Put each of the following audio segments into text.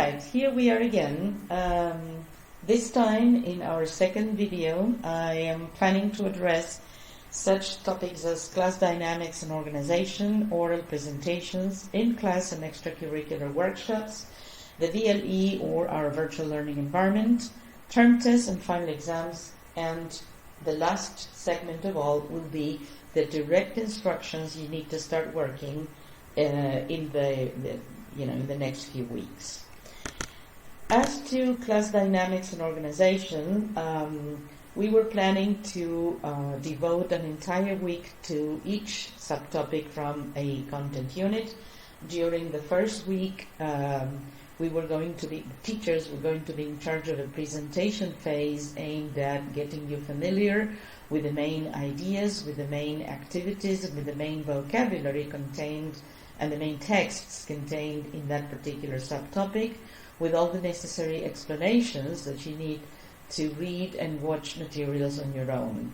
right, here we are again. This time in our second video, I am planning to address such topics as class dynamics and organization, oral presentations, in-class and extracurricular workshops, the VLE or our virtual learning environment, term tests and final exams, and the last segment of all will be the direct instructions you need to start working in the next few weeks. As to class dynamics and organization, we were planning to devote an entire week to each subtopic from a content unit. During the first week, teachers were going to be in charge of a presentation phase aimed at getting you familiar with the main ideas, with the main activities, and with the main vocabulary contained and the main texts contained in that particular subtopic, with all the necessary explanations that you need to read and watch materials on your own.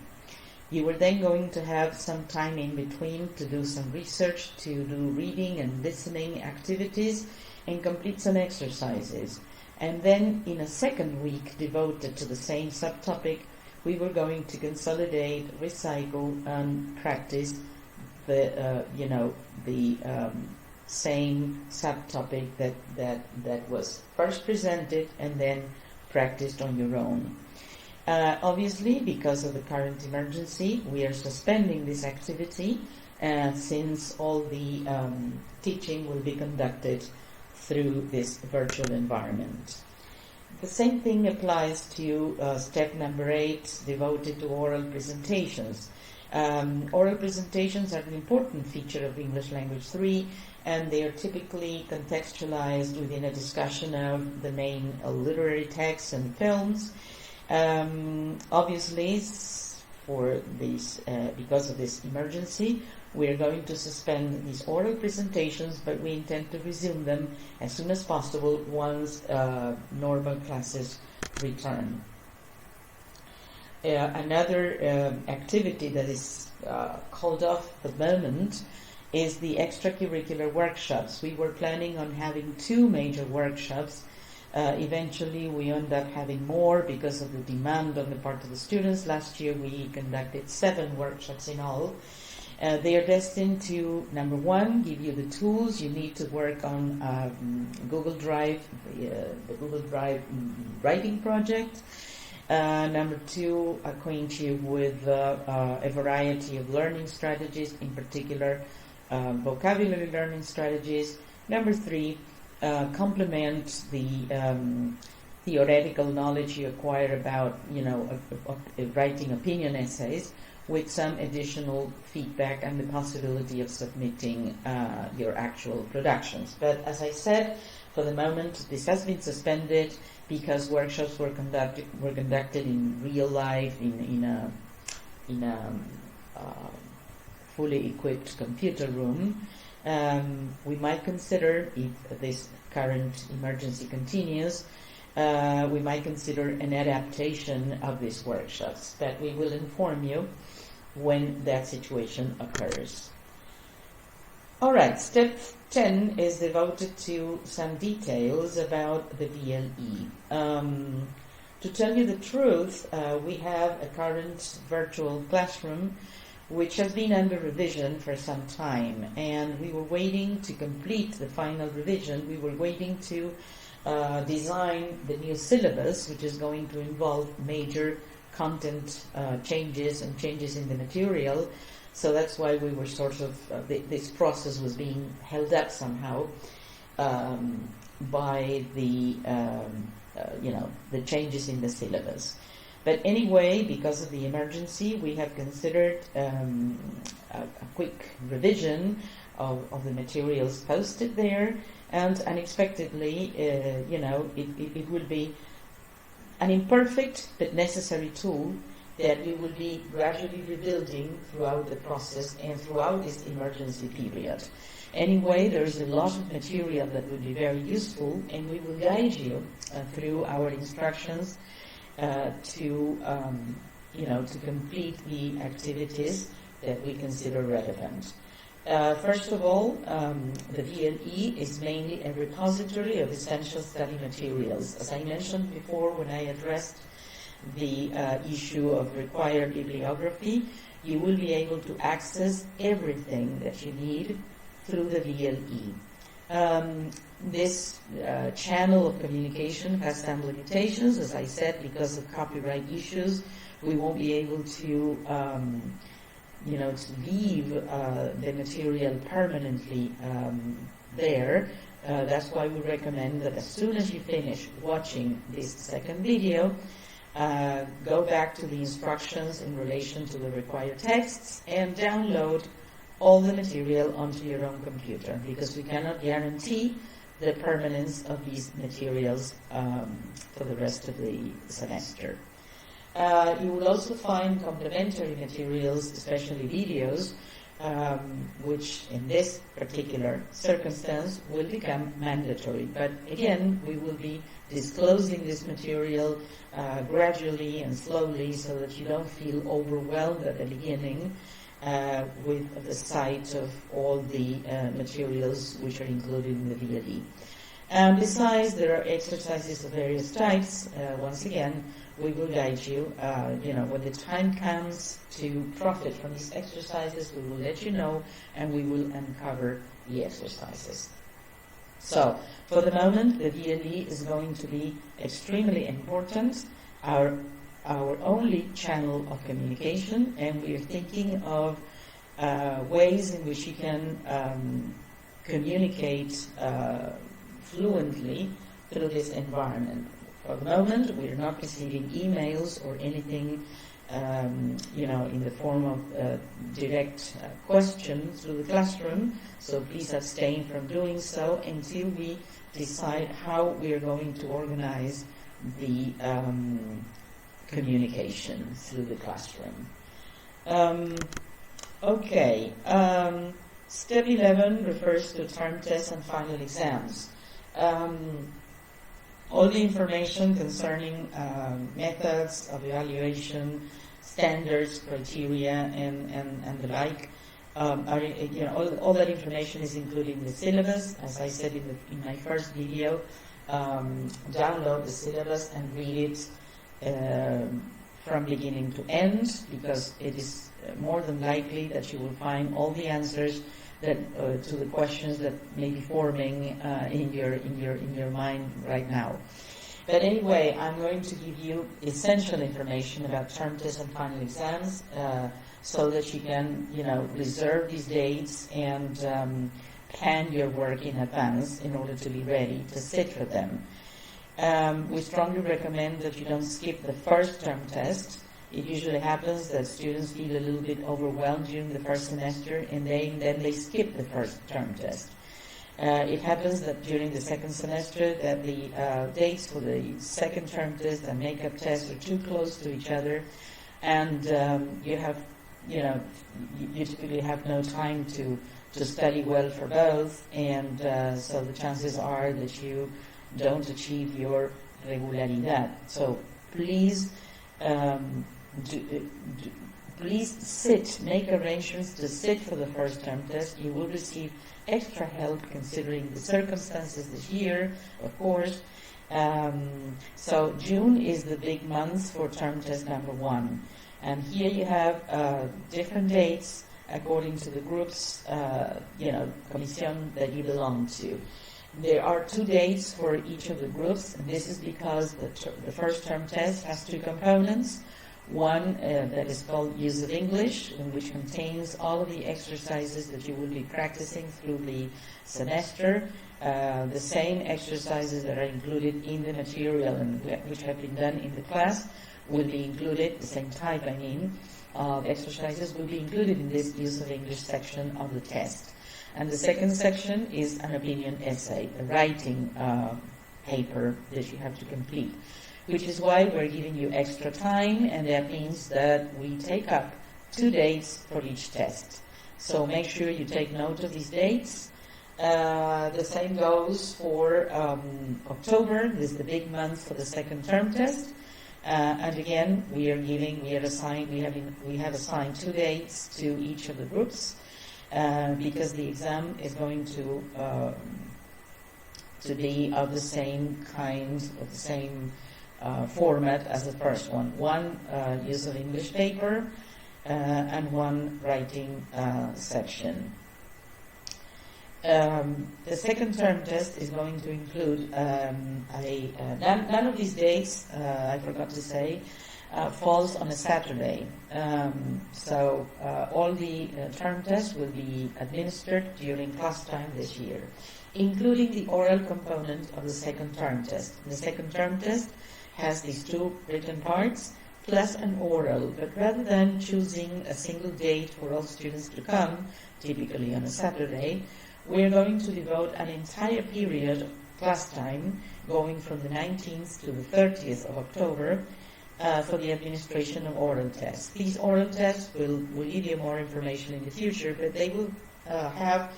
You were then going to have some time in between to do some research, to do reading and listening activities, and complete some exercises. And then in a second week devoted to the same subtopic, we were going to consolidate, recycle, and practice the same subtopic that was first presented and then practiced on your own. Obviously, because of the current emergency, we are suspending this activity since all the teaching will be conducted through this virtual environment. The same thing applies to step number 8, devoted to oral presentations. Oral presentations are an important feature of English Language 3, and they are typically contextualized within a discussion of the main literary texts and films. Obviously, because of this emergency, we are going to suspend these oral presentations, but we intend to resume them as soon as possible once normal classes return. Another activity that is called off at the moment is the extracurricular workshops. We were planning on having 2 major workshops. Eventually we end up having more because of the demand on the part of the students. Last year we conducted 7 workshops in all. They are destined to, number 1, give you the tools you need to work on Google Drive, the Google Drive writing project. Number 2, acquaint you with a variety of learning strategies, in particular vocabulary learning strategies. Number 3, complement the theoretical knowledge you acquire about, writing opinion essays with some additional feedback and the possibility of submitting your actual productions. But as I said, for the moment, this has been suspended because workshops were conducted in real life in a fully equipped computer room. We might consider, if this current emergency continues, we might consider an adaptation of these workshops, but we will inform you when that situation occurs. All right, step 10 is devoted to some details about the VLE. To tell you the truth, we have a current virtual classroom which has been under revision for some time, and we were waiting to complete the final revision. We were waiting to design the new syllabus, which is going to involve major content changes and changes in the material. So that's why we were this process was being held up somehow by the changes in the syllabus. But anyway, because of the emergency, we have considered a quick revision of the materials posted there, and unexpectedly, it will be an imperfect but necessary tool that we will be gradually rebuilding throughout the process and throughout this emergency period. Anyway, there's a lot of material that will be very useful, and we will guide you through our instructions to complete the activities that we consider relevant. First of all, the VLE is mainly a repository of essential study materials. As I mentioned before when I addressed the issue of required bibliography, you will be able to access everything that you need through the VLE. This channel of communication has some limitations. As I said, because of copyright issues, we won't be able to to leave the material permanently there. That's why we recommend that as soon as you finish watching this second video, go back to the instructions in relation to the required texts and download all the material onto your own computer, because we cannot guarantee the permanence of these materials for the rest of the semester. You will also find complementary materials, especially videos, which in this particular circumstance will become mandatory. But again, we will be disclosing this material gradually and slowly so that you don't feel overwhelmed at the beginning with the sight of all the materials which are included in the VLE. Besides, there are exercises of various types. Once again, we will guide you. When the time comes to profit from these exercises, we will let you know, and we will uncover the exercises. So, for the moment, the VLE is going to be extremely important, our only channel of communication, and we are thinking of ways in which you can communicate fluently through this environment. For the moment, we are not receiving emails or anything, in the form of direct questions through the classroom. So please abstain from doing so until we decide how we are going to organize the communication through the classroom. Step 11 refers to term tests and final exams. All the information concerning methods of evaluation, standards, criteria, and the like, all that information is included in the syllabus. As I said in my first video, download the syllabus and read it from beginning to end, because it is more than likely that you will find all the answers that to the questions that may be forming in your mind right now. But anyway, I'm going to give you essential information about term tests and final exams, so that you can, reserve these dates and plan your work in advance in order to be ready to sit for them. We strongly recommend that you don't skip the first term test. It usually happens that students feel a little bit overwhelmed during the first semester, and then they skip the first term test. It happens that during the second semester that the dates for the second term test and makeup test are too close to each other, and you typically have no time to study well for both, and so the chances are that you don't achieve your regularidad. So please, please make arrangements to sit for the first term test. You will receive extra help considering the circumstances this year, of course. So June is the big month for term test number 1. And here you have different dates according to the groups, commission that you belong to. There are 2 dates for each of the groups, and this is because the first term test has 2 components. One that is called Use of English, which contains all of the exercises that you will be practicing through the semester. The same exercises that are included in the material and which have been done in the class will be included, the same type, of exercises will be included in this Use of English section of the test. And the second section is an opinion essay, a writing paper that you have to complete, which is why we're giving you extra time, and that means that we take up 2 dates for each test. So make sure you take note of these dates. The same goes for October. This is the big month for the second term test. And again, we have assigned 2 dates to each of the groups. because the exam is going to be of the same kind, of the same format as the first one. One use of English paper and one writing section. The second term test is going to include none of these dates, I forgot to say, falls on a Saturday. So all the term tests will be administered during class time this year, including the oral component of the second term test. The second term test has these two written parts plus an oral, but rather than choosing a single date for all students to come, typically on a Saturday, we're going to devote an entire period of class time going from the 19th to the 30th of October for the administration of oral tests. These oral tests will give you more information in the future, but they will have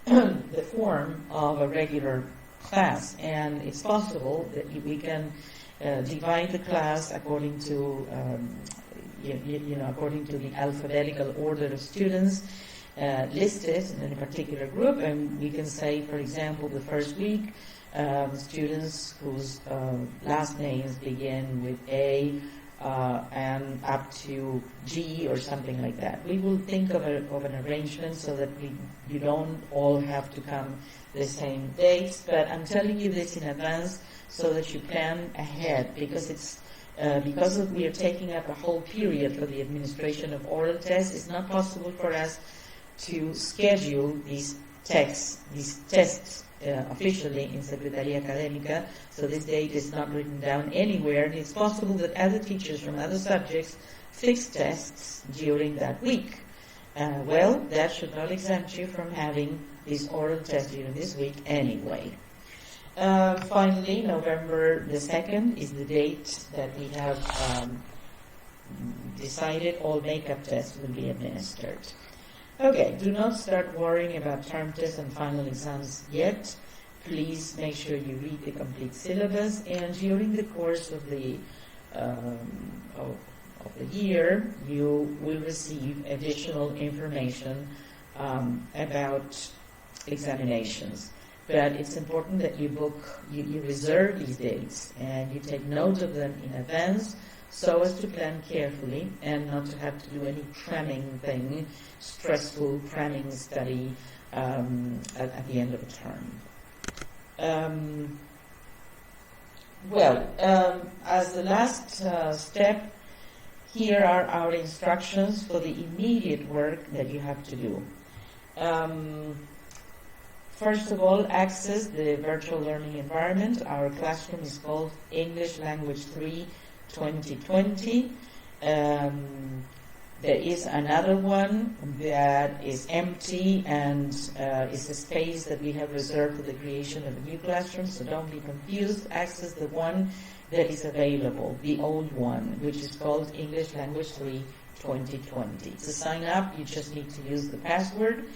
the form of a regular class, and it's possible that we can divide the class according to according to the alphabetical order of students listed in a particular group, and we can say, for example, the first week students whose last names begin with A and up to G or something like that. We will think of an arrangement so that you don't all have to come the same dates, but I'm telling you this in advance so that you plan ahead, because we are taking up a whole period for the administration of oral tests. It's not possible for us to schedule these tests officially in Secretaría Académica, so this date is not written down anywhere, and it's possible that other teachers from other subjects fix tests during that week. Well, that should not exempt you from having these oral tests during this week anyway. Finally, November the 2nd is the date that we have decided all makeup tests will be administered. Okay, do not start worrying about term tests and final exams yet. Please make sure you read the complete syllabus, and during the course of the year, you will receive additional information about examinations. But it's important that you reserve these dates and you take note of them in advance, so as to plan carefully and not to have to do any cramming thing, stressful cramming study at the end of the term. As the last step, here are our instructions for the immediate work that you have to do. First of all, access the virtual learning environment. Our classroom is called English Language 3 2020. There is another one that is empty and is a space that we have reserved for the creation of a new classroom, so don't be confused. Access the one that is available, the old one, which is called English Language 3 2020. To sign up, you just need to use the password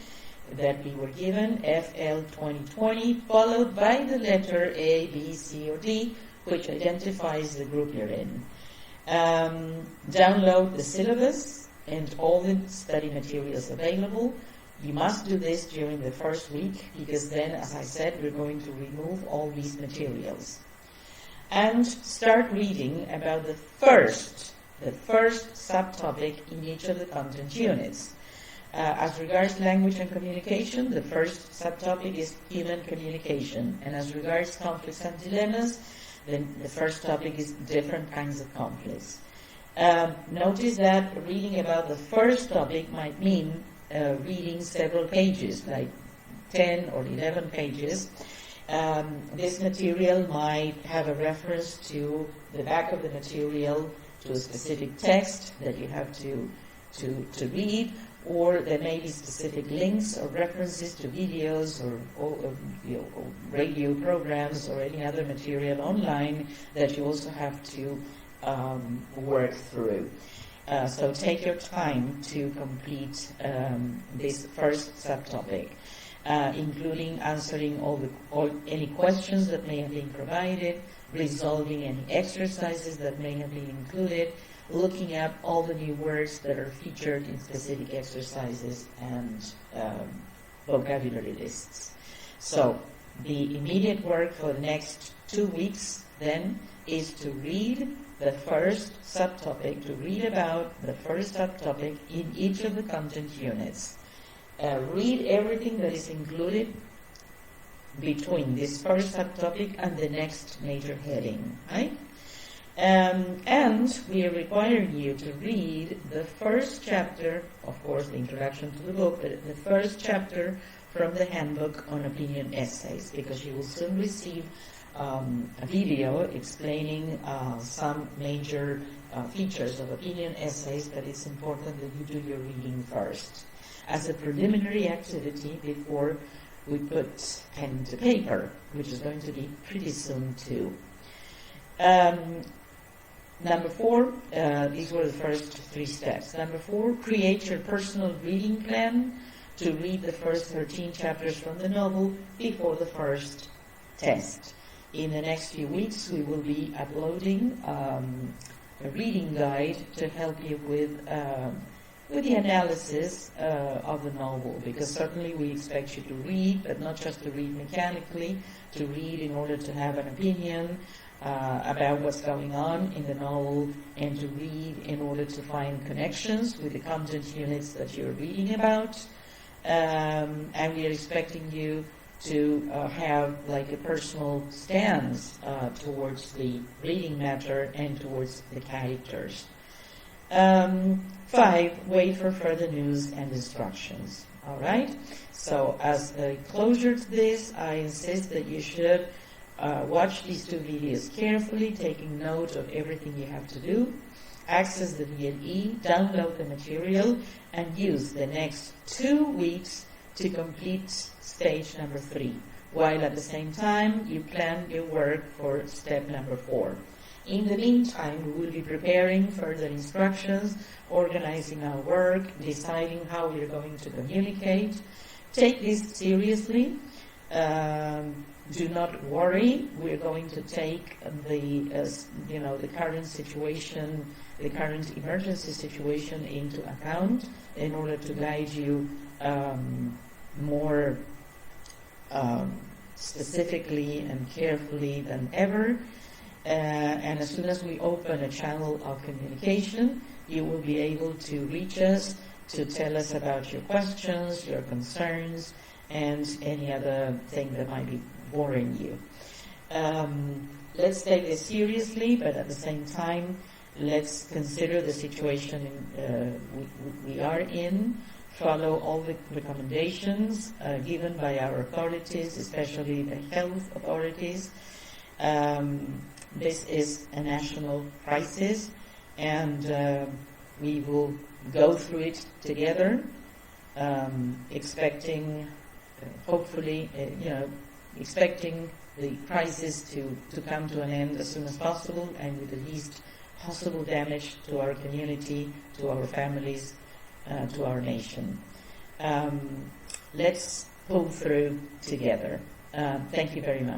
that we were given, FL2020, followed by the letter A, B, C, or D, which identifies the group you're in. Download the syllabus and all the study materials available. You must do this during the first week, because then, as I said, we're going to remove all these materials. And start reading about the first subtopic in each of the content units. As regards language and communication, the first subtopic is human communication. And as regards conflicts and dilemmas, then the first topic is different kinds of conflicts. Notice that reading about the first topic might mean reading several pages, like 10 or 11 pages. This material might have a reference to the back of the material, to a specific text that you have to read, or there may be specific links or references to videos or radio programs or any other material online that you also have to work through. So take your time to complete this first subtopic, including answering any questions that may have been provided, resolving any exercises that may have been included, looking up all the new words that are featured in specific exercises and vocabulary lists. So the immediate work for the next 2 weeks then is to read the first subtopic, to read about the first subtopic in each of the content units. Read everything that is included between this first subtopic and the next major heading, right? And we are requiring you to read the first chapter, of course, the introduction to the book, but the first chapter from the handbook on opinion essays, because you will soon receive a video explaining some major features of opinion essays, but it's important that you do your reading first as a preliminary activity before we put pen to paper, which is going to be pretty soon too. Number 4, these were the first 3 steps. Number 4, create your personal reading plan to read the first 13 chapters from the novel before the first test. In the next few weeks, we will be uploading a reading guide to help you with the analysis of the novel, because certainly we expect you to read, but not just to read mechanically, to read in order to have an opinion about what's going on in the novel, and to read in order to find connections with the content units that you're reading about. And we are expecting you to have like a personal stance towards the reading matter and towards the characters. 5, wait for further news and instructions. All right? So as a closure to this, I insist that you should watch these 2 videos carefully, taking note of everything you have to do, access the VLE, download the material, and use the next 2 weeks to complete stage number 3, while at the same time you plan your work for step number 4. In the meantime, we will be preparing further instructions, organizing our work, deciding how we are going to communicate. Take this seriously. Do not worry. We're going to take the current situation, the current emergency situation into account in order to guide you more specifically and carefully than ever. And as soon as we open a channel of communication, you will be able to reach us to tell us about your questions, your concerns, and any other thing that might be boring you. Let's take this seriously, but at the same time, let's consider the situation we are in, follow all the recommendations given by our authorities, especially the health authorities. This is a national crisis, and we will go through it together, expecting, hopefully, expecting the crisis to come to an end as soon as possible and with the least possible damage to our community, to our families, to our nation. Let's pull through together. Thank you very much.